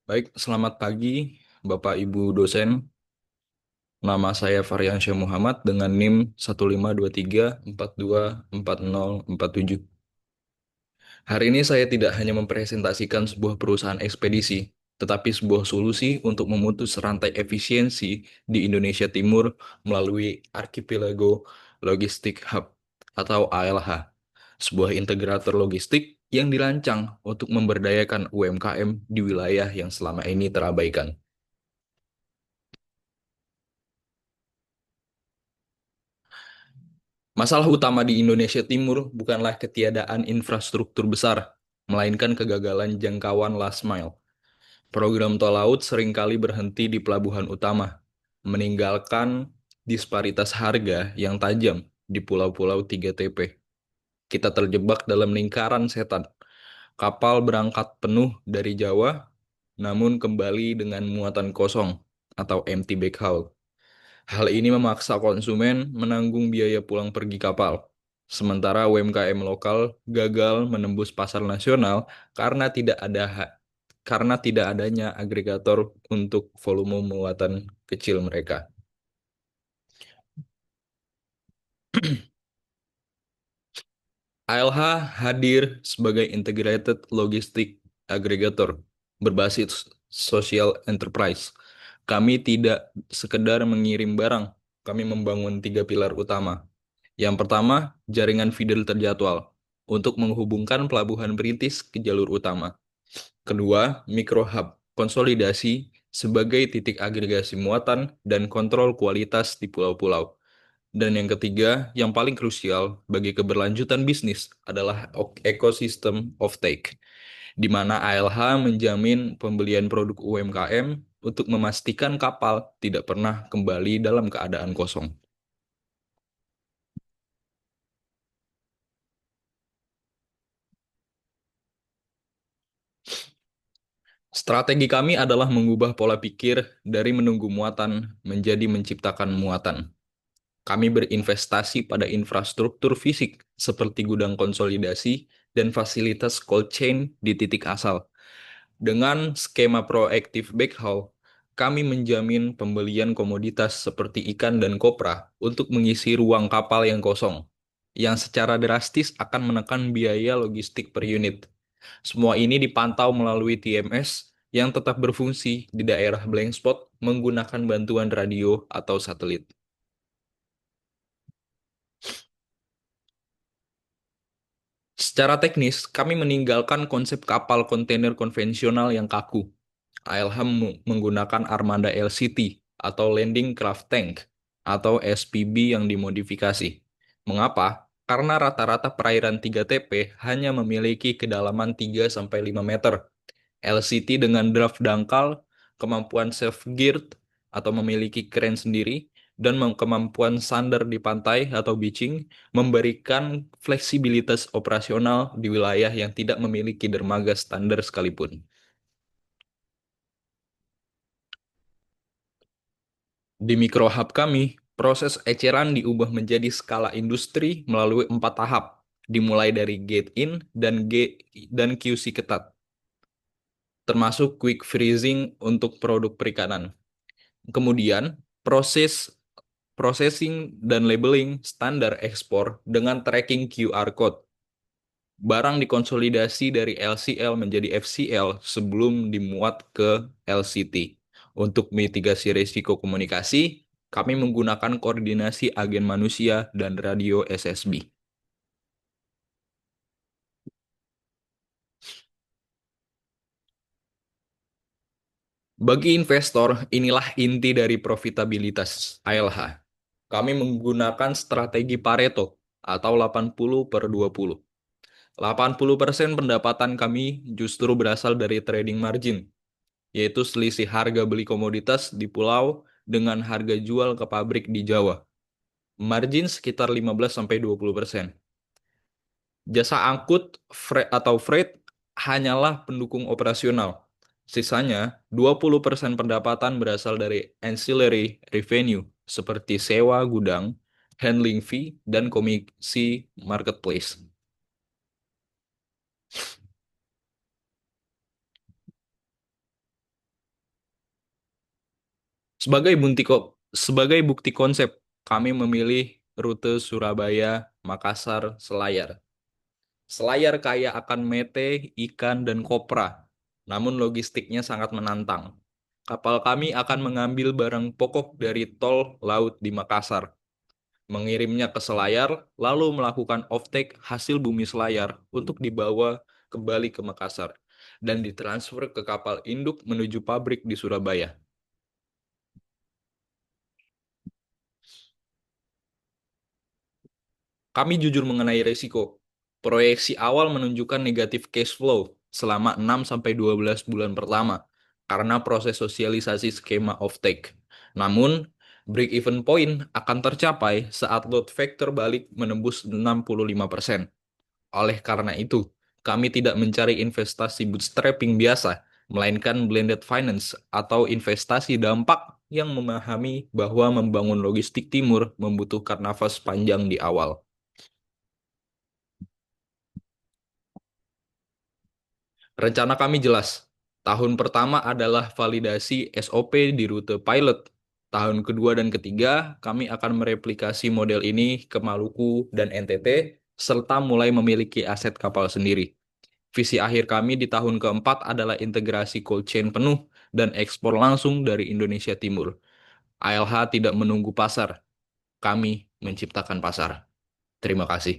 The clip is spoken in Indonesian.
Baik, selamat pagi Bapak Ibu dosen. Nama saya Faryansyah Muhammad dengan NIM 15234240047. Hari ini saya tidak hanya mempresentasikan sebuah perusahaan ekspedisi, tetapi sebuah solusi untuk memutus rantai efisiensi di Indonesia Timur melalui Archipelago Logistic Hub atau ALH, sebuah integrator logistik yang dirancang untuk memberdayakan UMKM di wilayah yang selama ini terabaikan. Masalah utama di Indonesia Timur bukanlah ketiadaan infrastruktur besar, melainkan kegagalan jangkauan last mile. Program tol laut seringkali berhenti di pelabuhan utama, meninggalkan disparitas harga yang tajam di pulau-pulau 3TP. Kita terjebak dalam lingkaran setan. Kapal berangkat penuh dari Jawa, namun kembali dengan muatan kosong atau empty backhaul. Hal ini memaksa konsumen menanggung biaya pulang pergi kapal. Sementara UMKM lokal gagal menembus pasar nasional karena tidak adanya agregator untuk volume muatan kecil mereka. ALH hadir sebagai integrated logistic aggregator berbasis social enterprise. Kami tidak sekedar mengirim barang, kami membangun tiga pilar utama. Yang pertama, jaringan feeder terjadwal untuk menghubungkan pelabuhan perintis ke jalur utama. Kedua, micro hub, konsolidasi sebagai titik agregasi muatan dan kontrol kualitas di pulau-pulau. Dan yang ketiga, yang paling krusial bagi keberlanjutan bisnis adalah ekosistem offtake, di mana ALH menjamin pembelian produk UMKM untuk memastikan kapal tidak pernah kembali dalam keadaan kosong. Strategi kami adalah mengubah pola pikir dari menunggu muatan menjadi menciptakan muatan. Kami berinvestasi pada infrastruktur fisik seperti gudang konsolidasi dan fasilitas cold chain di titik asal. Dengan skema proaktif backhaul, kami menjamin pembelian komoditas seperti ikan dan kopra untuk mengisi ruang kapal yang kosong, yang secara drastis akan menekan biaya logistik per unit. Semua ini dipantau melalui TMS yang tetap berfungsi di daerah blank spot menggunakan bantuan radio atau satelit. Secara teknis, kami meninggalkan konsep kapal kontainer konvensional yang kaku. ALH menggunakan armada LCT atau Landing Craft Tank atau SPB yang dimodifikasi. Mengapa? Karena rata-rata perairan 3TP hanya memiliki kedalaman 3-5 meter. LCT dengan draft dangkal, kemampuan self-geared atau memiliki kren sendiri, dan kemampuan sandar di pantai atau beaching memberikan fleksibilitas operasional di wilayah yang tidak memiliki dermaga standar sekalipun. Di microhub kami, proses eceran diubah menjadi skala industri melalui 4 tahap, dimulai dari gate in dan QC ketat, termasuk quick freezing untuk produk perikanan. Kemudian, processing dan labeling standar ekspor dengan tracking QR code. Barang dikonsolidasi dari LCL menjadi FCL sebelum dimuat ke LCT. Untuk mitigasi risiko komunikasi, kami menggunakan koordinasi agen manusia dan radio SSB. Bagi investor, inilah inti dari profitabilitas ALH. Kami menggunakan strategi Pareto atau 80 per 20. 80% pendapatan kami justru berasal dari trading margin, yaitu selisih harga beli komoditas di pulau dengan harga jual ke pabrik di Jawa. Margin sekitar 15-20%. Jasa angkut atau freight hanyalah pendukung operasional. Sisanya, 20% pendapatan berasal dari ancillary revenue seperti sewa gudang, handling fee, dan komisi marketplace. Sebagai bukti konsep, kami memilih rute Surabaya, Makassar, Selayar. Selayar kaya akan mete, ikan, dan kopra, namun logistiknya sangat menantang. Kapal kami akan mengambil barang pokok dari tol laut di Makassar, mengirimnya ke Selayar, lalu melakukan offtake hasil bumi Selayar untuk dibawa kembali ke Makassar dan ditransfer ke kapal induk menuju pabrik di Surabaya. Kami jujur mengenai risiko. Proyeksi awal menunjukkan negatif cash flow selama 6-12 bulan pertama karena proses sosialisasi skema offtake. Namun, break-even point akan tercapai saat load factor balik menembus 65%. Oleh karena itu, kami tidak mencari investasi bootstrapping biasa, melainkan blended finance atau investasi dampak yang memahami bahwa membangun logistik timur membutuhkan nafas panjang di awal. Rencana kami jelas. Tahun pertama adalah validasi SOP di rute pilot. Tahun kedua dan ketiga, kami akan mereplikasi model ini ke Maluku dan NTT, serta mulai memiliki aset kapal sendiri. Visi akhir kami di tahun keempat adalah integrasi cold chain penuh dan ekspor langsung dari Indonesia Timur. ALH tidak menunggu pasar, kami menciptakan pasar. Terima kasih.